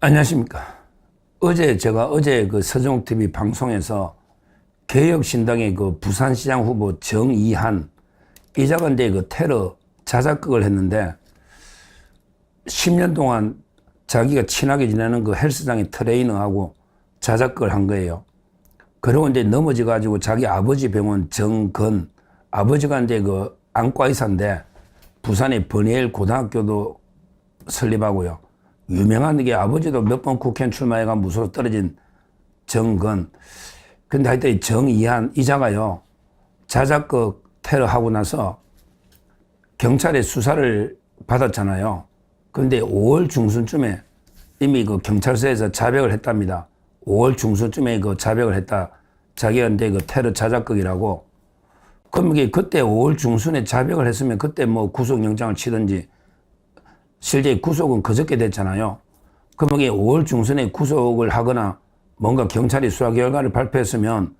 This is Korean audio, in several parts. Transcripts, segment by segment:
안녕하십니까. 어제 그 서정욱 TV 방송에서 개혁신당의 그 부산시장 후보 정이한 이자간대 그 테러 자작극을 했는데 10년 동안 자기가 친하게 지내는 그 헬스장의 트레이너하고 자작극을 한 거예요. 그러고 이제 넘어져 가지고 자기 아버지 병원 정건 아버지가 이제 그 안과의사인데 부산의 버니엘 고등학교도 설립하고요. 유명한 게 아버지도 몇 번 국회의원 출마해가 무서워 떨어진 정건. 근데 하여튼 정이한 이자가요. 자작극 테러하고 나서 경찰의 수사를 받았잖아요. 근데 5월 중순쯤에 이미 그 경찰서에서 자백을 했답니다. 5월 중순쯤에 그 자백을 했다. 자기가 근데 그 테러 자작극이라고. 그럼 이게 그때 5월 중순에 자백을 했으면 그때 뭐 구속영장을 치든지 실제 구속은 그저께 됐잖아요. 그럼 이게 5월 중순에 구속을 하거나 뭔가 경찰이 수사 결과를 발표했으면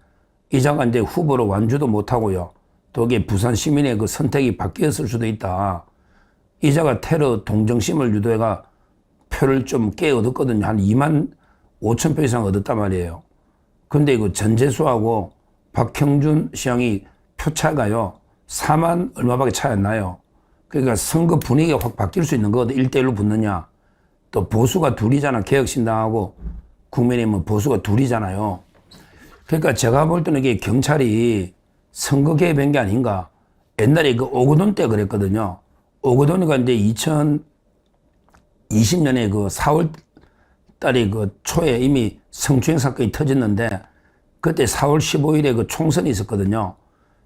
이자가 이제 후보로 완주도 못하고요. 또 이게 부산 시민의 그 선택이 바뀌었을 수도 있다. 이자가 테러 동정심을 유도해가 표를 좀 꽤 얻었거든요. 한 2만 5천 표 이상 얻었단 말이에요. 근데 그 전재수하고 박형준 시장이 표차가요. 4만 얼마밖에 차이 안 나요. 그러니까 선거 분위기가 확 바뀔 수 있는 거거든. 1대1로 붙느냐. 또 보수가 둘이잖아. 개혁신당하고 국민의힘은 보수가 둘이잖아요. 그러니까 제가 볼 때는 이게 경찰이 선거 개입한 게 아닌가. 옛날에 그 오거돈 때 그랬거든요. 오거돈이가 이제 2020년에 그 4월 달에 그 초에 이미 성추행 사건이 터졌는데 그때 4월 15일에 그 총선이 있었거든요.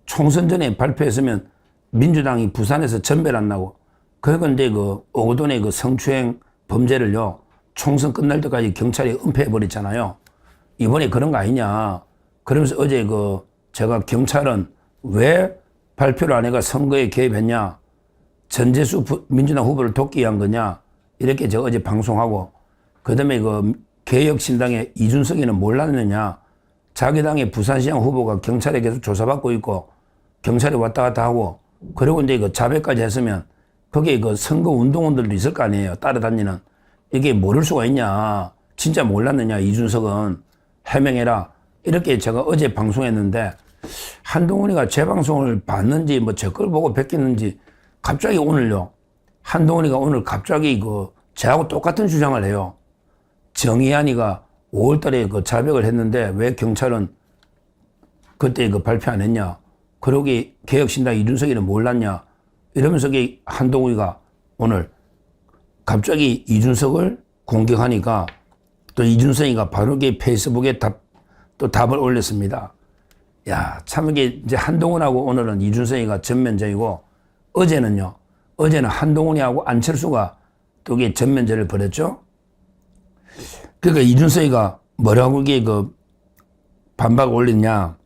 총선 전에 발표했으면 민주당이 부산에서 전멸 안 나고, 그러니까 이제 그 오거돈의 그 성추행 범죄를요, 총선 끝날 때까지 경찰이 은폐해버렸잖아요. 이번에 그런 거 아니냐. 그러면서 어제 그 제가 경찰은 왜 발표를 안 해가 선거에 개입했냐. 전재수 민주당 후보를 돕기 위한 거냐. 이렇게 제가 어제 방송하고, 그 다음에 그 개혁신당의 이준석이는 몰랐느냐. 자기 당의 부산시장 후보가 경찰에 계속 조사받고 있고, 경찰이 왔다 갔다 하고, 그리고 이제 그 자백까지 했으면 거기에 그 선거 운동원들도 있을 거 아니에요. 따라다니는. 이게 모를 수가 있냐. 진짜 몰랐느냐. 이준석은 해명해라. 이렇게 제가 어제 방송했는데 한동훈이가 제 방송을 봤는지 뭐 제 걸 보고 베꼈는지 갑자기 오늘요. 한동훈이가 오늘 갑자기 그 저하고 똑같은 주장을 해요. 정의안이가 5월 달에 그 자백을 했는데 왜 경찰은 그때 그 발표 안 했냐. 그러기 개혁신당 이준석이는 몰랐냐. 이러면서 한동훈이가 오늘 갑자기 이준석을 공격하니까 또 이준석이가 바로 페이스북에 또 답을 올렸습니다. 야, 참 이게 이제 한동훈하고 오늘은 이준석이가 전면전이고 어제는 한동훈이하고 안철수가 또 이게 전면전을 벌였죠. 그러니까 이준석이가 뭐라고 이게 그 반박을 올렸냐.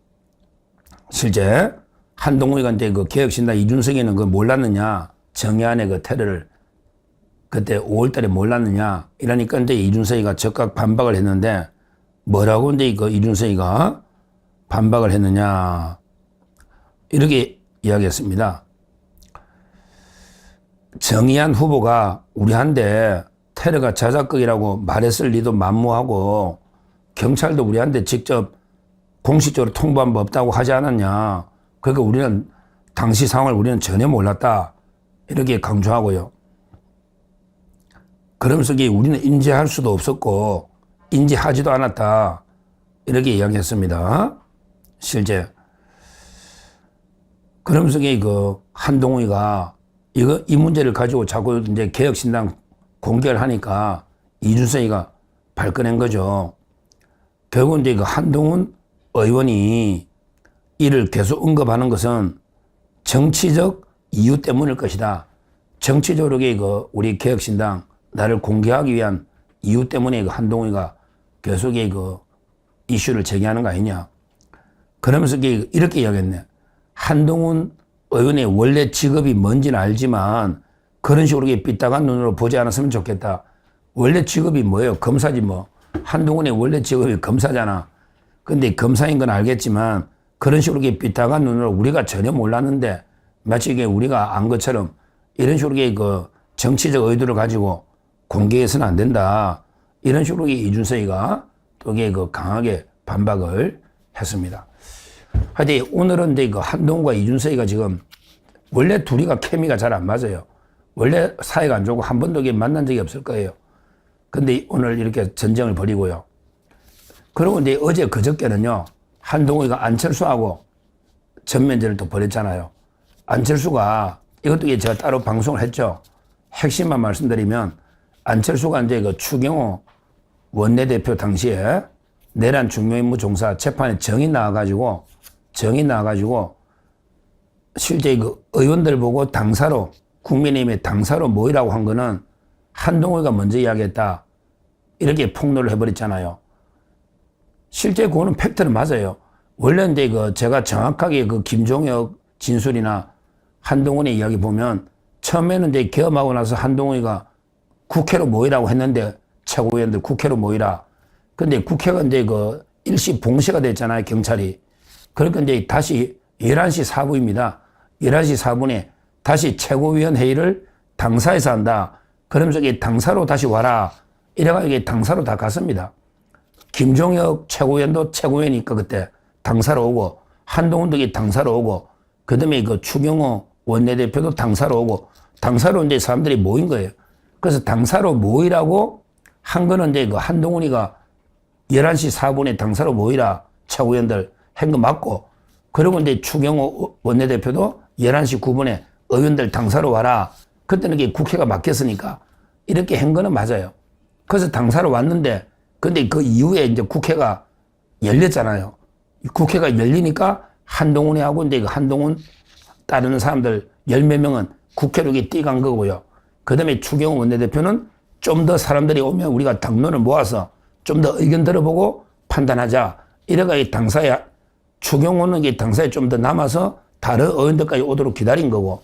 실제 한동훈이가 이제 그 개혁신당 이준석이는 그 몰랐느냐. 정의안의 그 테러를 그때 5월 달에 몰랐느냐. 이러니까 이제 이준석이가 적극 반박을 했는데 뭐라고 이제 그 이준석이가 반박을 했느냐. 이렇게 이야기했습니다. 정의안 후보가 우리한테 테러가 자작극이라고 말했을 리도 만무하고 경찰도 우리한테 직접 공식적으로 통보한 법 없다고 하지 않았냐. 그러니까 우리는 당시 상황을 우리는 전혀 몰랐다. 이렇게 강조하고요. 그러면서 우리는 인지할 수도 없었고 인지하지도 않았다. 이렇게 이야기했습니다. 실제. 그러면서 그 한동훈이가 이 문제를 가지고 자꾸 이제 개혁신당 공개를 하니까 이준석이가 발끈한 거죠. 결국 이제 그 한동훈 의원이 이를 계속 언급하는 것은 정치적 이유 때문일 것이다. 정치적으로 그 우리 개혁신당 나를 공개하기 위한 이유 때문에 그 한동훈이가 계속 그 이슈를 제기하는 거 아니냐. 그러면서 이렇게 이야기했네. 한동훈 의원의 원래 직업이 뭔지는 알지만 그런 식으로 삐딱한 눈으로 보지 않았으면 좋겠다. 원래 직업이 뭐예요? 검사지 뭐. 한동훈의 원래 직업이 검사잖아. 근데 검사인 건 알겠지만 그런 식으로 삐딱한 눈으로 우리가 전혀 몰랐는데 마치 우리가 안 것처럼 이런 식으로 그 정치적 의도를 가지고 공개해서는 안 된다. 이런 식으로 이준석이가 또 이게 그 강하게 반박을 했습니다. 하여튼 오늘은 이제 그 한동훈과 이준석이가 지금 원래 둘이가 케미가 잘 안 맞아요. 원래 사이가 안 좋고 한 번도 만난 적이 없을 거예요. 근데 오늘 이렇게 전쟁을 벌이고요. 그리고 이제 어제 그저께는요, 한동훈이가 안철수하고 전면전을 또 벌였잖아요. 안철수가, 이것도 제가 따로 방송을 했죠. 핵심만 말씀드리면, 안철수가 이제 그 추경호 원내대표 당시에 내란 중요임무 종사 재판에 정이 나와가지고 실제 그 의원들 보고 당사로, 국민의힘의 당사로 모이라고 한 거는 한동훈이가 먼저 이야기했다. 이렇게 폭로를 해버렸잖아요. 실제 그거는 팩트는 맞아요. 원래 이제 그 제가 정확하게 그 김종혁 진술이나 한동훈의 이야기 보면 처음에는 이제 계엄하고 나서 한동훈이가 국회로 모이라고 했는데 최고위원들 국회로 모이라. 근데 국회가 이제 그 일시 봉쇄가 됐잖아요. 경찰이. 그러니까 이제 다시 11시 4분입니다. 11시 4분에 다시 최고위원 회의를 당사에서 한다. 그러면서 이게 당사로 다시 와라. 이래가지고 이게 당사로 다 갔습니다. 김종혁 최고위원도 최고위원이니까 그때 당사로 오고, 한동훈도 이게 당사로 오고, 그 다음에 그 추경호 원내대표도 당사로 오고, 당사로 이제 사람들이 모인 거예요. 그래서 당사로 모이라고 한 거는 이제 그 한동훈이가 11시 4분에 당사로 모이라 최고위원들 한 거 맞고, 그리고 이제 추경호 원내대표도 11시 9분에 의원들 당사로 와라. 그때는 이게 국회가 막혔으니까 이렇게 한 거는 맞아요. 그래서 당사로 왔는데, 근데 그 이후에 이제 국회가 열렸잖아요. 국회가 열리니까 한동훈이하고 이제 그 한동훈 따르는 사람들 10몇 명은 국회로 뛰어간 거고요. 그 다음에 추경호 원내대표는 좀 더 사람들이 오면 우리가 당론을 모아서 좀 더 의견 들어보고 판단하자. 이래가 이 당사에, 추경호는 이 당사에 좀 더 남아서 다른 의원들까지 오도록 기다린 거고,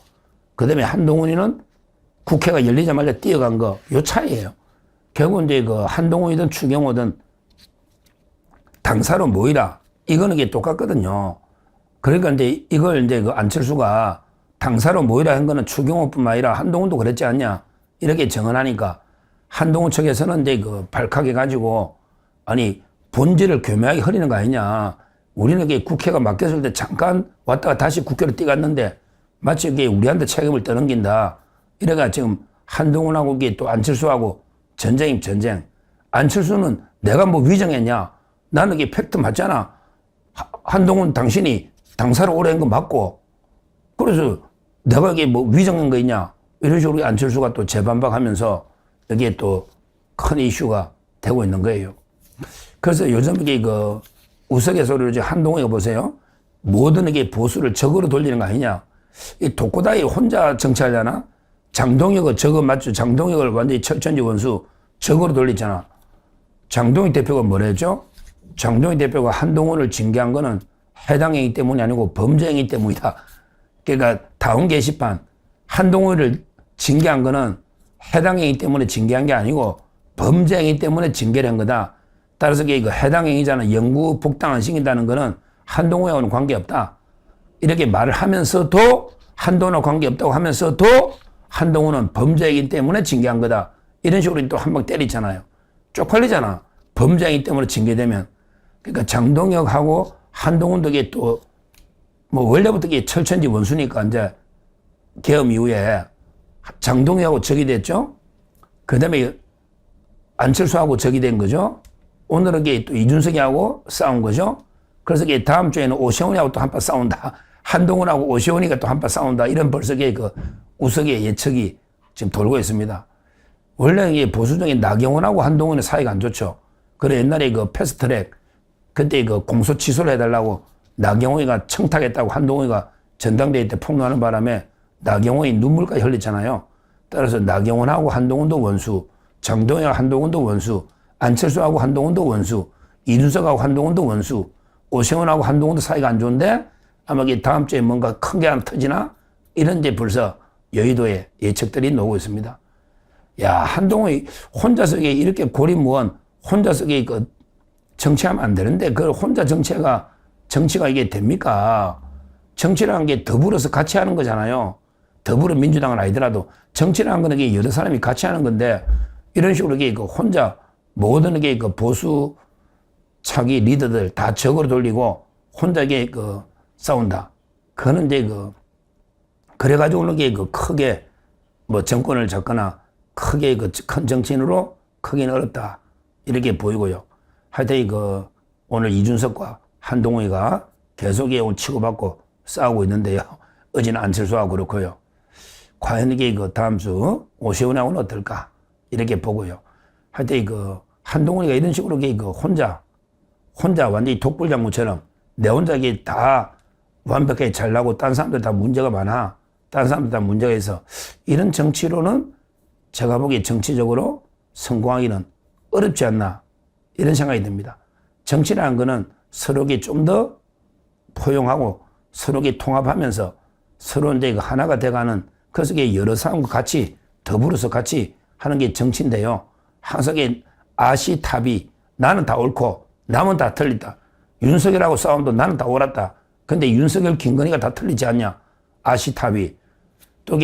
그 다음에 한동훈이는 국회가 열리자마자 뛰어간 거, 요 차이예요. 결국 이제 그 한동훈이든 추경호든 당사로 모이라. 이거는 이게 똑같거든요. 그러니까 이제 이걸 이제 그 안철수가 당사로 모이라 한 거는 추경호뿐만 아니라 한동훈도 그랬지 않냐. 이렇게 정언하니까 한동훈 측에서는 이제 그 발칵해 가지고, 아니, 본질을 교묘하게 흐리는 거 아니냐. 우리는 이게 국회가 막혔을 때 잠깐 왔다가 다시 국회로 뛰어갔는데 마치 이게 우리한테 책임을 떠넘긴다. 이래가 지금 한동훈하고 이게 또 안철수하고 전쟁임 전쟁. 안철수는 내가 뭐 위정했냐. 나는 이게 팩트 맞잖아. 한동훈 당신이 당사로 오래 한 거 맞고. 그래서 내가 이게 뭐 위정한 거 있냐. 이런 식으로 안철수가 또 재반박하면서 여기에 또 큰 이슈가 되고 있는 거예요. 그래서 요즘 이게 그 우스갯소리로 이제 한동훈이가 보세요. 모든 이게 보수를 적으로 돌리는 거 아니냐. 이 독고다이 혼자 정치하려나? 장동혁을 적어 맞죠? 장동혁을 완전히 철천지 원수 적으로 돌리잖아. 장동혁 대표가 뭐라 했죠? 장동혁 대표가 한동훈을 징계한 거는 해당행위 때문이 아니고 범죄행위 때문이다. 그러니까 다운 게시판 한동훈을 징계한 거는 해당행위 때문에 징계한 게 아니고 범죄행위 때문에 징계를 한 거다. 따라서 이게 해당행위자는 영구 복당 안 시킨다는 거는 한동훈하고는 관계없다. 이렇게 말을 하면서도 한동훈하고 관계없다고 하면서도 한동훈은 범죄이기 때문에 징계한 거다. 이런 식으로 또 한 방 때리잖아요. 쪽팔리잖아. 범죄이기 때문에 징계되면. 그러니까 장동혁하고 한동훈도 이게 또 뭐 원래부터 이게 철천지 원수니까 이제 계엄 이후에 장동혁하고 적이 됐죠. 그 다음에 안철수하고 적이 된 거죠. 오늘은 이게 또 이준석이하고 싸운 거죠. 그래서 이게 다음 주에는 오세훈이하고 또 한 판 싸운다. 한동훈하고 오세훈이가 또 한 판 싸운다. 이런 벌써 이게 그 우석의 예측이 지금 돌고 있습니다. 원래 이게 보수적인 나경원하고 한동훈의 사이가 안 좋죠. 그래 옛날에 그 패스트트랙 그때 그 공소 취소를 해달라고 나경원이가 청탁했다고 한동훈이가 전당대회 때 폭로하는 바람에 나경원이 눈물까지 흘렸잖아요. 따라서 나경원하고 한동훈도 원수, 장동혁하고 한동훈도 원수, 안철수하고 한동훈도 원수, 이준석하고 한동훈도 원수, 오세훈하고 한동훈도 사이가 안 좋은데 아마 이게 다음 주에 뭔가 큰 게 하나 터지나? 이런 이제 벌써 여의도에 예측들이 나오고 있습니다. 야, 한동훈이 혼자서 이렇게 고립무원, 혼자서 그 정치하면 안 되는데 그 혼자 정치가 이게 됩니까? 정치라는 게 더불어서 같이 하는 거잖아요. 더불어민주당은 아니더라도 정치라는 거는 이게 여러 사람이 같이 하는 건데 이런 식으로 이게 혼자 모든 게 그 보수 차기 리더들 다 적으로 돌리고 혼자 이게 그 싸운다. 그거는 이제 그래가지고 이게 크게 뭐 정권을 잡거나 크게 큰 정치인으로 크기는 어렵다. 이렇게 보이고요. 하여튼 오늘 이준석과 한동훈이가 계속 오늘 치고받고 싸우고 있는데요. 어제는 안철수하고 그렇고요. 과연 이게 다음 주 오세훈하고는 어떨까? 이렇게 보고요. 하여튼 한동훈이가 이런 식으로 혼자 완전히 독불장군처럼 내 혼자 다 완벽하게 잘나고 딴 사람들 다 문제가 많아. 딴 사람들 다 문제가 있어. 이런 정치로는 제가 보기에 정치적으로 성공하기는 어렵지 않나. 이런 생각이 듭니다. 정치라는 거는 서로에게 좀 더 포용하고 서로에게 통합하면서 서로 이제 하나가 돼가는 그래서 여러 사람과 같이 더불어서 같이 하는 게 정치인데요. 항상 아시탑이 나는 다 옳고 남은 다 틀리다. 윤석열하고 싸움도 나는 다 옳았다. 근데 윤석열, 김건희가 다 틀리지 않냐. 아시탑이. 또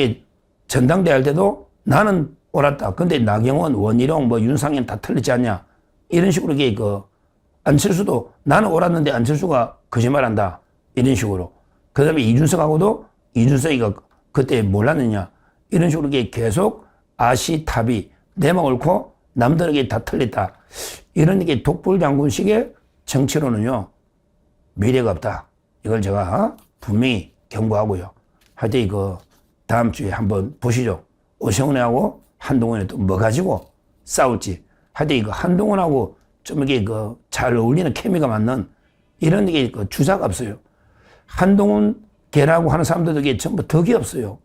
전당대회 할 때도 나는 옳았다. 근데 나경원, 원희룡, 윤상현 다 틀리지 않냐. 이런 식으로 안철수도 나는 옳았는데 안철수가 거짓말한다. 이런 식으로. 그 다음에 이준석하고도 이준석이가 그때 몰랐느냐. 이런 식으로 계속 아시탑이 내만 옳고 남들에게 다 틀렸다. 이런 독불장군식의 정치로는요. 미래가 없다. 이걸 제가 분명히 경고하고요. 하여튼 다음 주에 한번 보시죠. 오세훈하고 한동훈이 또 뭐 가지고 싸울지. 하여튼 한동훈하고 좀 잘 어울리는 케미가 맞는 이런 주자가 없어요. 한동훈 개라고 하는 사람들에게 전부 덕이 없어요.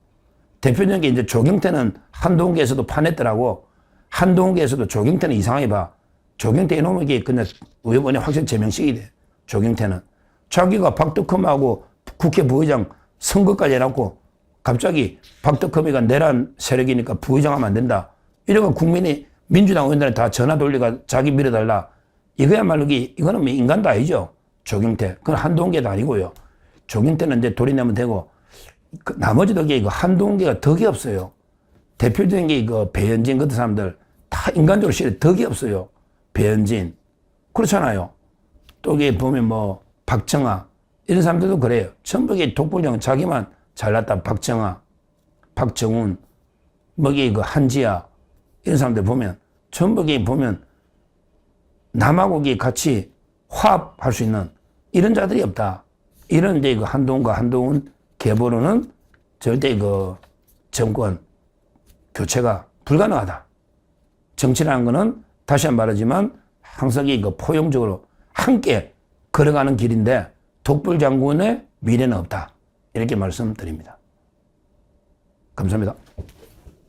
대표적인 게 이제 조경태는 한동훈계에서도 파냈더라고. 한동훈계에서도 조경태는 이상하게 봐. 조경태 이놈은 그냥 이번에 확실히 제명식이 돼. 조경태는. 자기가 박덕흠하고 국회 부의장 선거까지 해놓고 갑자기 박덕흠이가 내란 세력이니까 부의장하면 안 된다. 이러고 국민이 민주당 의원들한테 다 전화 돌리가 자기 밀어달라. 이거야말로 이거는 인간도 아니죠. 조경태. 그건 한동훈계도 아니고요. 조경태는 이제 돌이내면 되고 나머지도 한동훈계가 덕이 없어요. 대표적인 게 배현진 같은 사람들 다 인간적으로 싫어. 덕이 없어요. 배현진. 그렇잖아요. 또 보면 박정아 이런 사람들도 그래요. 전부 독불장 자기만 잘났다. 박정아, 박정훈, 한지아 이런 사람들 보면 전부 보면 남하고 같이 화합할 수 있는 이런 자들이 없다. 이런 이제 한동훈과 한동훈 계보로는 절대 정권 교체가 불가능하다. 정치라는 거는 다시 한 번 말하지만 항상 포용적으로 함께 걸어가는 길인데 독불장군의 미래는 없다. 이렇게 말씀드립니다. 감사합니다.